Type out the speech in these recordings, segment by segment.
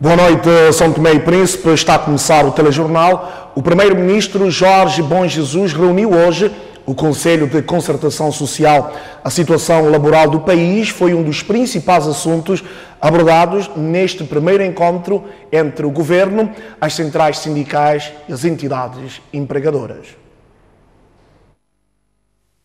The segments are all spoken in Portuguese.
Boa noite, São Tomé e Príncipe. Está a começar o telejornal. O primeiro-ministro Jorge Bom Jesus reuniu hoje o Conselho de Concertação Social. A situação laboral do país foi um dos principais assuntos abordados neste primeiro encontro entre o Governo, as centrais sindicais e as entidades empregadoras.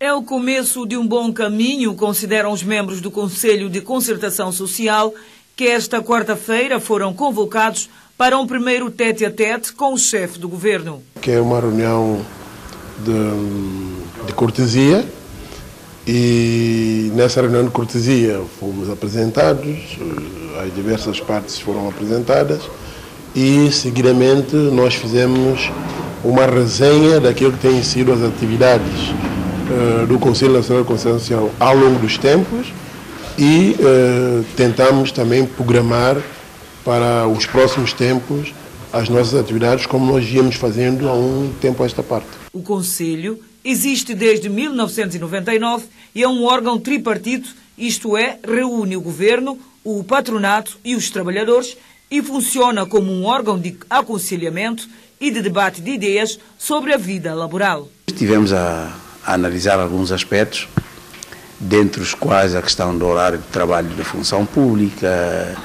É o começo de um bom caminho, consideram os membros do Conselho de Concertação Social, que esta quarta-feira foram convocados para um primeiro tete-a-tete com o chefe do governo. Que é uma reunião de cortesia, e nessa reunião de cortesia fomos apresentados, as diversas partes foram apresentadas e seguidamente nós fizemos uma resenha daquilo que têm sido as atividades do Conselho Nacional de Concertação Social ao longo dos tempos e tentamos também programar para os próximos tempos as nossas atividades como nós íamos fazendo há um tempo a esta parte. O Conselho existe desde 1999 e é um órgão tripartito, isto é, reúne o Governo, o patronato e os trabalhadores e funciona como um órgão de aconselhamento e de debate de ideias sobre a vida laboral. Estivemos a analisar alguns aspectos, dentre os quais a questão do horário de trabalho da função pública,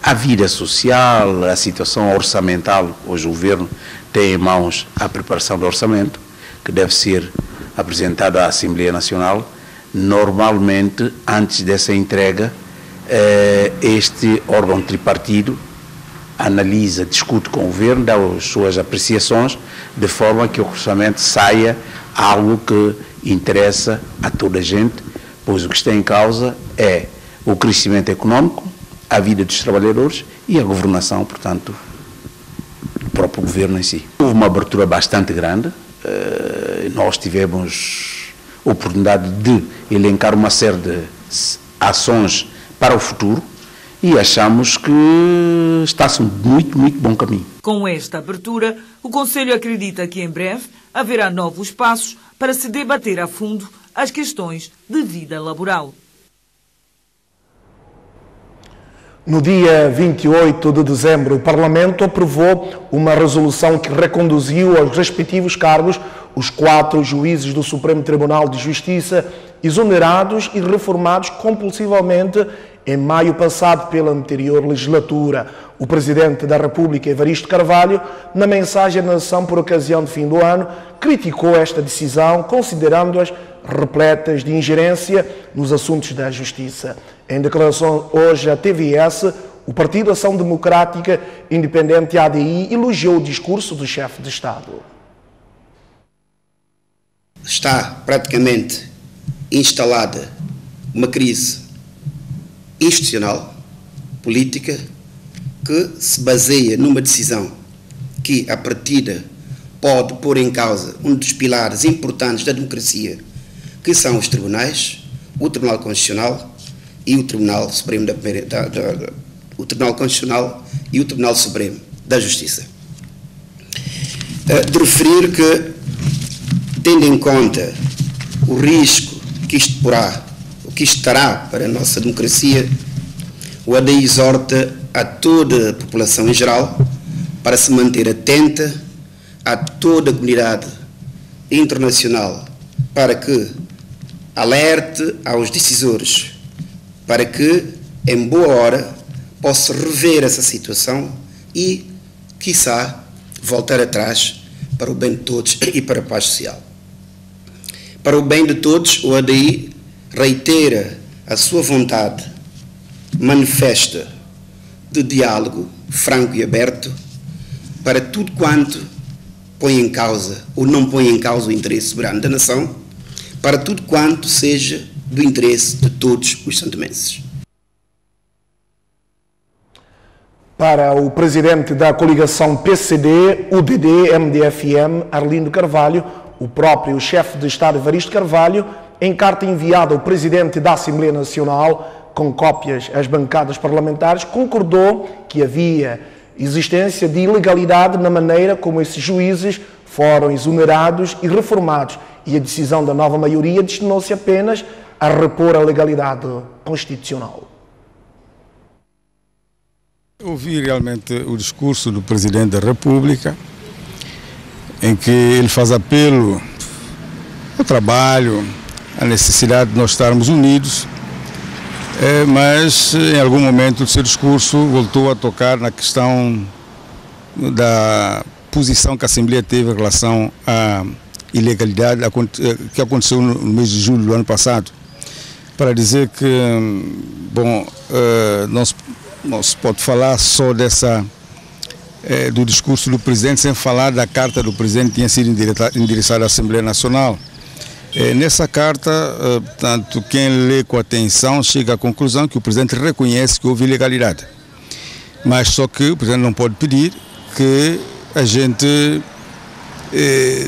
a vida social, a situação orçamental. Hoje o Governo tem em mãos a preparação do orçamento, que deve ser apresentado à Assembleia Nacional. Normalmente, antes dessa entrega, este órgão tripartido analisa, discute com o Governo, dá as suas apreciações, de forma que o orçamento saia algo que interessa a toda a gente, pois o que está em causa é o crescimento econômico, a vida dos trabalhadores e a governação, portanto, do próprio governo em si. Houve uma abertura bastante grande, nós tivemos a oportunidade de elencar uma série de ações para o futuro e achamos que está-se um muito bom caminho. Com esta abertura, o Conselho acredita que em breve haverá novos passos para se debater a fundo as questões de vida laboral. No dia 28 de dezembro, o Parlamento aprovou uma resolução que reconduziu aos respectivos cargos os 4 juízes do Supremo Tribunal de Justiça exonerados e reformados compulsivamente em maio passado pela anterior legislatura. O Presidente da República, Evaristo Carvalho, na mensagem à nação por ocasião de fim do ano, criticou esta decisão, considerando-as repletas de ingerência nos assuntos da Justiça. Em declaração hoje à TVS, o Partido Ação Democrática Independente ADI elogiou o discurso do chefe de Estado. Está praticamente instalada uma crise institucional, política, que se baseia numa decisão que, à partida, pode pôr em causa um dos pilares importantes da democracia, que são os tribunais, o Tribunal Constitucional e o Tribunal Supremo o Tribunal Constitucional e o Tribunal Supremo da Justiça. De referir que, tendo em conta o risco que isto porá, o que isto terá para a nossa democracia, o ADI exorta a toda a população em geral para se manter atenta a toda a comunidade internacional, para que alerte aos decisores, para que, em boa hora, possa rever essa situação e, quiçá, voltar atrás para o bem de todos e para a paz social. Para o bem de todos, o ADI reitera a sua vontade manifesta de diálogo franco e aberto para tudo quanto põe em causa ou não põe em causa o interesse soberano da nação, para tudo quanto seja do interesse de todos os santomenses. Para o presidente da coligação PCD, UDD, MDFM, Arlindo Carvalho, o próprio chefe de Estado Evaristo Carvalho, em carta enviada ao presidente da Assembleia Nacional, com cópias às bancadas parlamentares, concordou que havia existência de ilegalidade na maneira como esses juízes foram exonerados e reformados, e a decisão da nova maioria destinou-se apenas a repor a legalidade constitucional. Ouvi realmente o discurso do Presidente da República, em que ele faz apelo ao trabalho, à necessidade de nós estarmos unidos, mas em algum momento do seu discurso voltou a tocar na questão da posição que a Assembleia teve em relação à ilegalidade que aconteceu no mês de julho do ano passado, para dizer que, bom, não se pode falar só do discurso do Presidente sem falar da carta do Presidente que tinha sido endereçada à Assembleia Nacional. Nessa carta, tanto quem lê com atenção chega à conclusão que o Presidente reconhece que houve ilegalidade, mas só que o Presidente não pode pedir que a gente,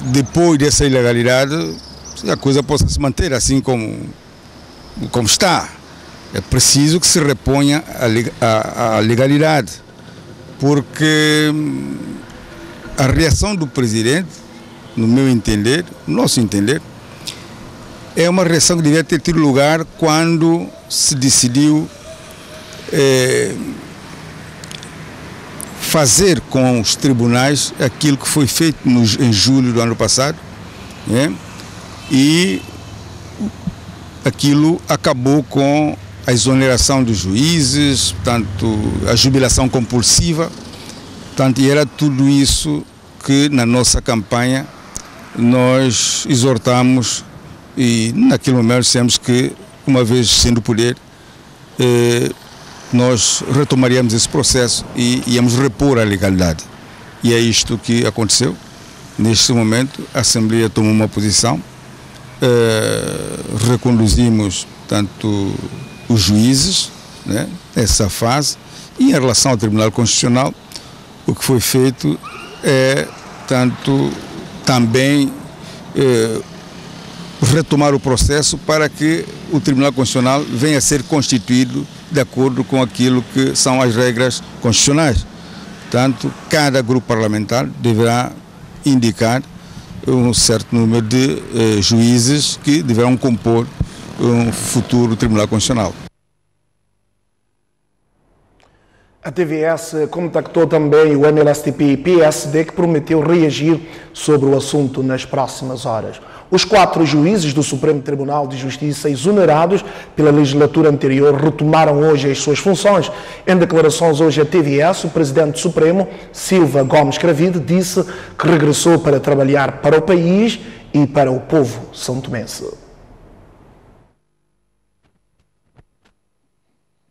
depois dessa ilegalidade, a coisa possa se manter assim como está. É preciso que se reponha a legalidade, porque a reação do Presidente, no meu entender, no nosso entender, é uma reação que devia ter tido lugar quando se decidiu fazer com os tribunais aquilo que foi feito em julho do ano passado, né? E aquilo acabou com a exoneração dos juízes, portanto, a jubilação compulsiva, portanto, e era tudo isso que na nossa campanha nós exortamos, e naquele momento dissemos que, uma vez sendo poder, nós retomaríamos esse processo e íamos repor a legalidade. E é isto que aconteceu. Neste momento, a Assembleia tomou uma posição, reconduzimos, tanto os juízes, né, nessa fase, e em relação ao Tribunal Constitucional, o que foi feito é, tanto, também retomar o processo para que o Tribunal Constitucional venha a ser constituído de acordo com aquilo que são as regras constitucionais. Portanto, cada grupo parlamentar deverá indicar um certo número de juízes que deverão compor um futuro Tribunal Constitucional. A TVS contactou também o MLSTP e PSD, que prometeu reagir sobre o assunto nas próximas horas. Os 4 juízes do Supremo Tribunal de Justiça exonerados pela legislatura anterior retomaram hoje as suas funções. Em declarações hoje à TVS, o Presidente do Supremo, Silva Gomes Cravide, disse que regressou para trabalhar para o país e para o povo são-tomense.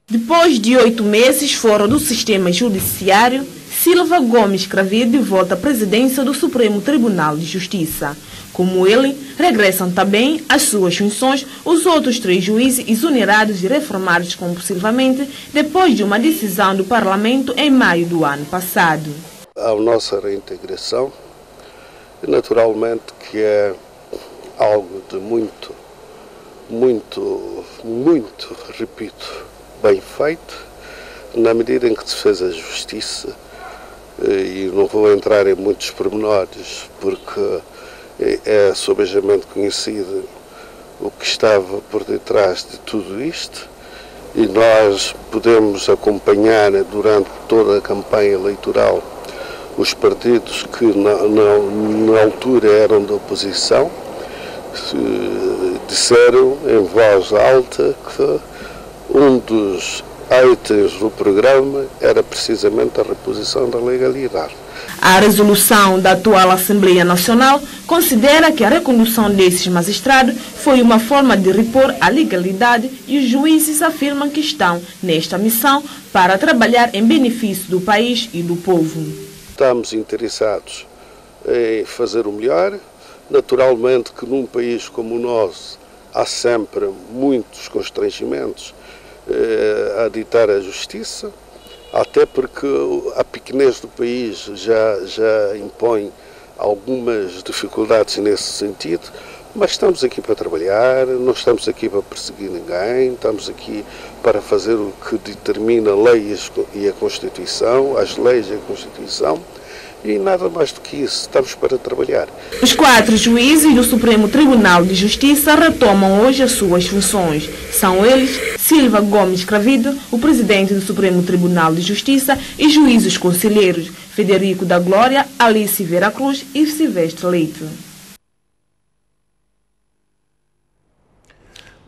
Depois de 8 meses fora do sistema judiciário, Silva Gomes Cravide volta à presidência do Supremo Tribunal de Justiça. Como ele, regressam também às suas funções os outros 3 juízes exonerados e reformados compulsivamente depois de uma decisão do Parlamento em maio do ano passado. A nossa reintegração, naturalmente que é algo de muito, repito, bem feito, na medida em que se fez a justiça, e não vou entrar em muitos pormenores, porque é sobejamente conhecido o que estava por detrás de tudo isto, e nós podemos acompanhar durante toda a campanha eleitoral os partidos que na altura eram da oposição, disseram em voz alta que um dos itens do programa era precisamente a reposição da legalidade. A resolução da atual Assembleia Nacional considera que a recondução desses magistrados foi uma forma de repor a legalidade e os juízes afirmam que estão nesta missão para trabalhar em benefício do país e do povo. Estamos interessados em fazer o melhor. Naturalmente que num país como o nosso há sempre muitos constrangimentos a ditar a justiça, até porque a pequenez do país já impõe algumas dificuldades nesse sentido, mas estamos aqui para trabalhar, não estamos aqui para perseguir ninguém, estamos aqui para fazer o que determina a lei e a Constituição, as leis e a Constituição, e nada mais do que isso, estamos para trabalhar. Os 4 juízes do Supremo Tribunal de Justiça retomam hoje as suas funções. São eles Silva Gomes Cravido, o presidente do Supremo Tribunal de Justiça, e juízes conselheiros Federico da Glória, Alice Vera Cruz e Silvestre Leite.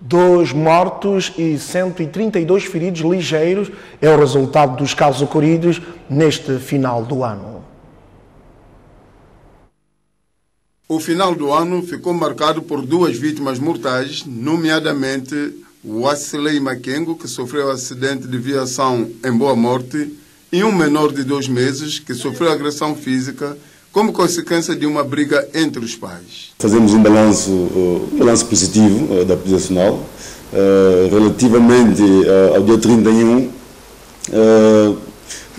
2 mortos e 132 feridos ligeiros é o resultado dos casos ocorridos neste final do ano. O final do ano ficou marcado por 2 vítimas mortais, nomeadamente o Wesley Makengo, que sofreu acidente de viação em Boa Morte, e um menor de 2 meses que sofreu agressão física como consequência de uma briga entre os pais. Fazemos um balanço positivo da Polícia Nacional. Relativamente ao dia 31,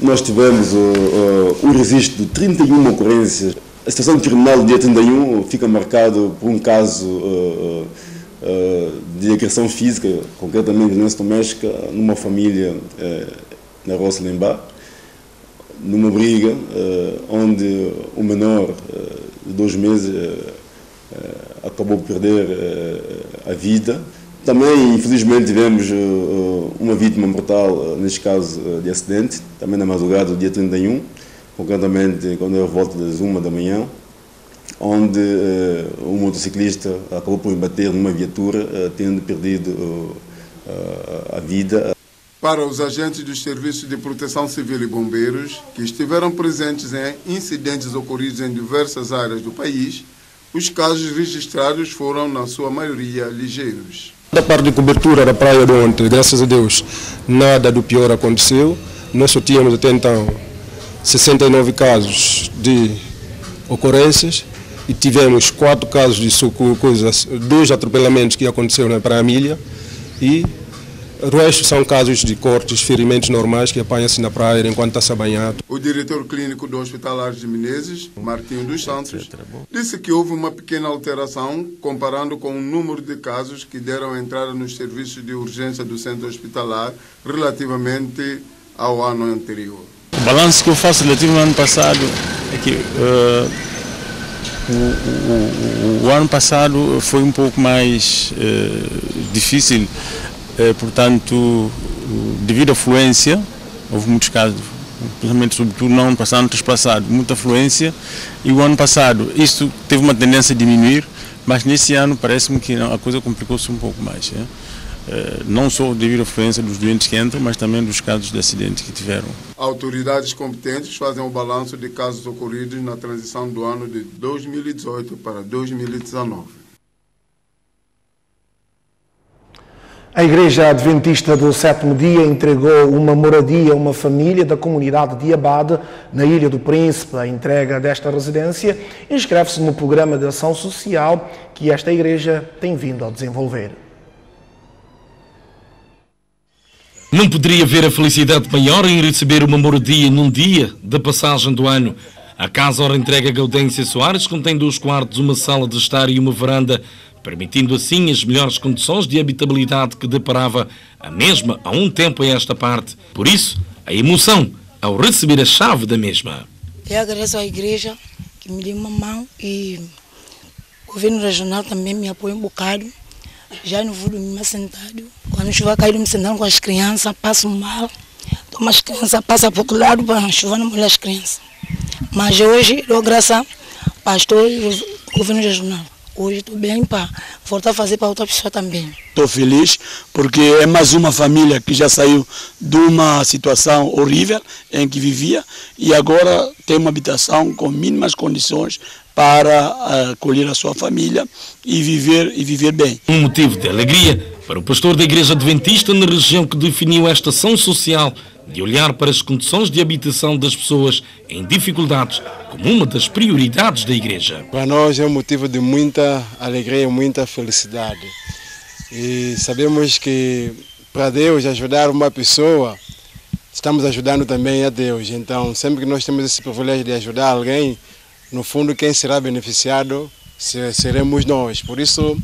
nós tivemos o registro de 31 ocorrências. A situação criminal do dia 31 fica marcado por um caso de agressão física, concretamente violência doméstica, numa família na Roça Lembá, numa briga onde o menor de 2 meses acabou por perder a vida. Também, infelizmente, tivemos uma vítima mortal, neste caso de acidente, também na madrugada do dia 31, concretamente quando era volta das 1 da manhã, onde um motociclista acabou por embater numa viatura, tendo perdido a vida. Para os agentes dos Serviços de Proteção Civil e Bombeiros, que estiveram presentes em incidentes ocorridos em diversas áreas do país, os casos registrados foram, na sua maioria, ligeiros. Da parte de cobertura da praia de ontem, graças a Deus, nada do pior aconteceu. Nós só tínhamos até então 69 casos de ocorrências e tivemos 4 casos de 2 atropelamentos que aconteceram na Praia Milha e o resto são casos de cortes, ferimentos normais que apanham-se na praia enquanto está-se a banhar. O diretor clínico do Hospital Aires de Menezes, Martinho dos Santos, disse que houve uma pequena alteração comparando com o número de casos que deram entrada nos serviços de urgência do centro hospitalar relativamente ao ano anterior. O balanço que eu faço relativo ao ano passado é que o ano passado foi um pouco mais difícil. Portanto, devido à afluência, houve muitos casos, principalmente sobretudo no ano passado, no transpassado, muita afluência, e o ano passado isso teve uma tendência a diminuir, mas nesse ano parece-me que a coisa complicou-se um pouco mais. Não só devido à afluência dos doentes que entram, mas também dos casos de acidentes que tiveram. Autoridades competentes fazem o balanço de casos ocorridos na transição do ano de 2018 para 2019. A Igreja Adventista do Sétimo Dia entregou uma moradia a uma família da comunidade de Abade, na Ilha do Príncipe. A entrega desta residência inscreve-se no programa de ação social que esta Igreja tem vindo a desenvolver. Não poderia haver a felicidade maior em receber uma moradia num dia da passagem do ano. A casa ora entrega Gaudência Soares contém 2 quartos, uma sala de estar e uma varanda, permitindo assim as melhores condições de habitabilidade que deparava a mesma há um tempo a esta parte. Por isso, a emoção ao receber a chave da mesma. Eu agradeço à igreja que me deu uma mão e o governo regional também me apoia um bocado. Já não vou dormir mais sentado. Quando a chuva cai, eu me sentando com as crianças, passo mal. Então as crianças passam para o outro lado para a chuva não molhar as crianças. Mas hoje, dou graças ao pastor e ao governo regional. Hoje estou bem para voltar a fazer para outra pessoa também. Estou feliz porque é mais uma família que já saiu de uma situação horrível em que vivia e agora tem uma habitação com mínimas condições para acolher a sua família e viver bem. Um motivo de alegria para o pastor da Igreja Adventista na região que definiu esta ação social de olhar para as condições de habitação das pessoas em dificuldades como uma das prioridades da Igreja. Para nós é um motivo de muita alegria e muita felicidade. E sabemos que para Deus ajudar uma pessoa, estamos ajudando também a Deus. Então, sempre que nós temos esse privilégio de ajudar alguém, no fundo quem será beneficiado seremos nós. Por isso,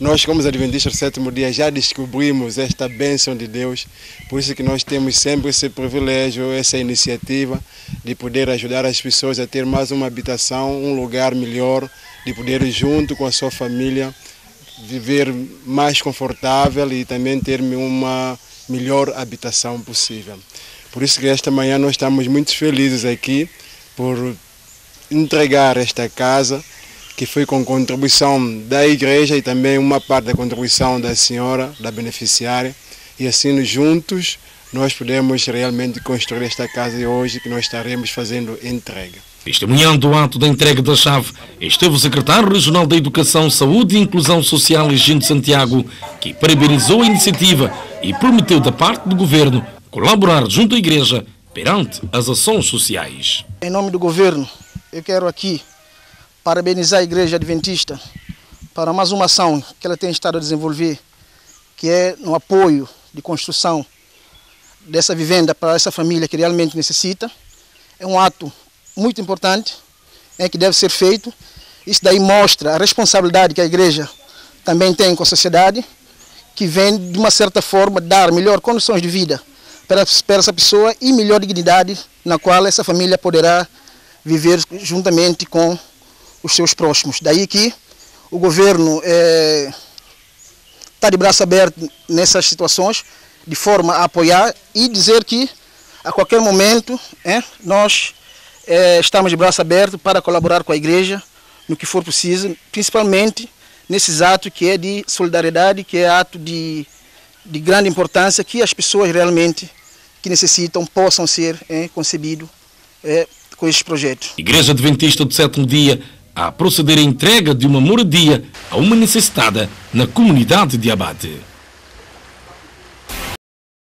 nós como os adventistas do sétimo dia já descobrimos esta bênção de Deus, por isso que nós temos sempre esse privilégio, essa iniciativa de poder ajudar as pessoas a ter mais uma habitação, um lugar melhor, de poder junto com a sua família viver mais confortável e também ter uma melhor habitação possível. Por isso que esta manhã nós estamos muito felizes aqui por entregar esta casa, que foi com contribuição da igreja e também uma parte da contribuição da senhora, da beneficiária, e assim juntos nós podemos realmente construir esta casa de hoje que nós estaremos fazendo entrega. Testemunhando o ato da entrega da chave, esteve o secretário regional da Educação, Saúde e Inclusão Social, Egino Santiago, que parabenizou a iniciativa e prometeu da parte do governo colaborar junto à igreja perante as ações sociais. Em nome do governo, eu quero aqui parabenizar a Igreja Adventista para mais uma ação que ela tem estado a desenvolver, que é no apoio de construção dessa vivenda para essa família que realmente necessita. É um ato muito importante, que deve ser feito. Isso daí mostra a responsabilidade que a igreja também tem com a sociedade, que vem de uma certa forma dar melhor condições de vida para essa pessoa e melhor dignidade na qual essa família poderá viver juntamente com os seus próximos. Daí que o governo está de braço aberto nessas situações, de forma a apoiar e dizer que a qualquer momento nós estamos de braço aberto para colaborar com a igreja no que for preciso, principalmente nesses atos que é de solidariedade, que é ato de grande importância, que as pessoas realmente que necessitam possam ser concebidos com estes projetos. Igreja Adventista do Sétimo Dia a proceder à entrega de uma moradia a uma necessitada na comunidade de Abate.